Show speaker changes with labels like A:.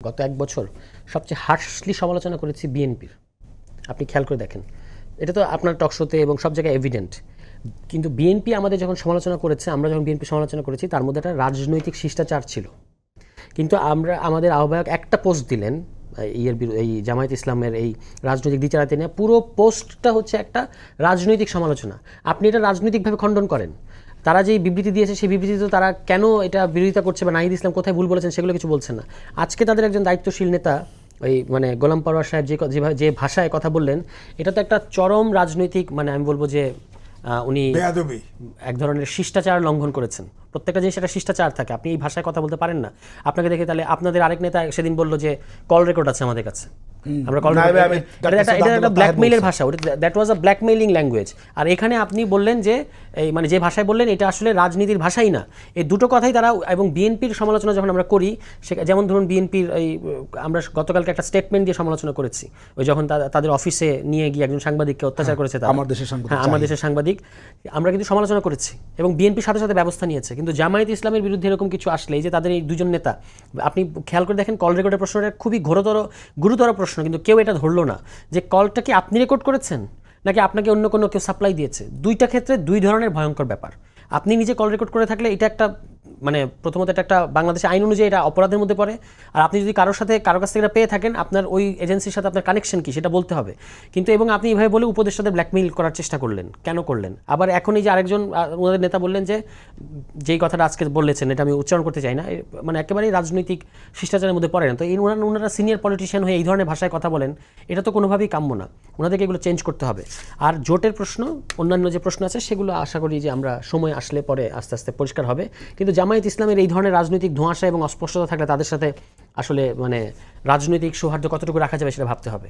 A: গত 1 বছর সবচেয়ে হার্শলি সমালোচনা করেছি বিএনপির। আপনি খেয়াল করে দেখেন, এটা তো আপনার টকশোতে এবং সব জায়গায় এভিডেন্ট। কিন্তু বিএনপি আমাদের যখন সমালোচনা করেছে, আমরা যখন বিএনপি সমালোচনা করেছি, তার মধ্যে একটা রাজনৈতিক শিষ্টাচার ছিল। কিন্তু আমাদের আহ্বায়ক একটা পোস্ট দিলেন এই জামায়াত ইসলামের এই রাজনৈতিক দ্বিচারিতা নিয়ে, পুরো পোস্টটা হচ্ছে একটা রাজনৈতিক সমালোচনা। আপনি এটা রাজনৈতিকভাবে খণ্ডন করেন। তারা যেই বিবৃতি দিয়েছে সেই বিবৃতিতে তারা কেন এটা বিরোধিতা করছে বা নাহিদ ইসলাম কোথায় ভুল বলেছেন সেগুলো কিছু বলছেন না। আজকে তাদের একজন দায়িত্বশীল নেতা ওই মানে গোলাম পরোয়ার সাহেব যে ভাষায় কথা বললেন, এটা তো একটা চরম রাজনৈতিক, মানে আমি বলবো যে উনি এক ধরনের শিষ্টাচার লঙ্ঘন করেছেন। প্রত্যেকটা জিনিস একটা শিষ্টাচার থাকে, আপনি এই ভাষায় কথা বলতে পারেন না। আপনাকে দেখে তাহলে আপনাদের আরেক নেতা সেদিন বলল যে কল রেকর্ড আছে আমাদের কাছে, আমরা কল এটা একটা ব্ল্যাকমেইলের ভাষা, that was a blackmailing language. আর এখানে আপনি বললেন যে এই মানে যে ভাষায় বললেন এটা আসলে রাজনীতির ভাষাই না। এই দুটো কথাই তারা, এবং বিএনপির সমালোচনা যখন আমরা করি, যেমন ধরুন বিএনপির এই আমরা গতকালকে একটা স্টেটমেন্ট দিয়ে সমালোচনা করেছি, ওই যখন তাদের অফিসে নিয়ে গিয়ে একজন সাংবাদিককে অত্যাচার করেছে, আমার দেশের সাংবাদিক, আমরা কিন্তু সমালোচনা করেছি এবং বিএনপির সাথে সাথে ব্যবস্থা নিয়েছে। কিন্তু জামায়াত ইসলামের বিরুদ্ধে এরকম কিছু আসলে, যে তাদের এই দুজন নেতা, আপনি খেয়াল করে দেখেন কল রেকর্ডের প্রশ্নটা খুবই গুরুতর প্রশ্ন, কিন্তু কেউ এটা ধরলো না যে কলটা কি আপনি রেকর্ড করেছেন নাকি আপনাকে অন্য কোনো কেউ সাপ্লাই দিয়েছে। দুইটা ক্ষেত্রে দুই ধরনের ভয়ঙ্কর ব্যাপার। আপনি নিজে কল রেকর্ড করে থাকলে এটা একটা, মানে প্রথমত এটা একটা বাংলাদেশের আইন অনুযায়ী এটা অপরাধের মধ্যে পড়ে। আর আপনি যদি কারোর কাছ থেকে এটা পেয়ে থাকেন, আপনার ওই এজেন্সির সাথে আপনার কানেকশন কি সেটা বলতে হবে। কিন্তু এবং আপনি এইভাবে বলে উপদেষ্টাদের ব্ল্যাকমেইল করার চেষ্টা করলেন, কেন করলেন? আবার এখন এই যে আরেকজন ওনাদের নেতা বললেন যে যেই কথাটা আজকে বলেছেন, এটা আমি উচ্চারণ করতে চাই না, মানে একেবারেই রাজনৈতিক শিষ্টাচারের মধ্যে পড়ে না। তো এই ওনারা সিনিয়র পলিটিশিয়ান হয়ে এই ধরনের ভাষায় কথা বলেন, এটা তো কোনোভাবেই কাম্য না। ওনাদেরকে এগুলো চেঞ্জ করতে হবে। আর জোটের প্রশ্ন, অন্যান্য যে প্রশ্ন আছে সেগুলো আশা করি যে আমরা সময় আসলে পরে আস্তে আস্তে পরিষ্কার হবে। কিন্তু জামায়াত ইসলামের এই ধরনের রাজনৈতিক ধোঁয়াশা এবং অস্পষ্টতা থাকলে তাদের সাথে আসলে মানে রাজনৈতিক সৌহার্দ্য কতটুকু রাখা যাবে সেটা ভাবতে হবে।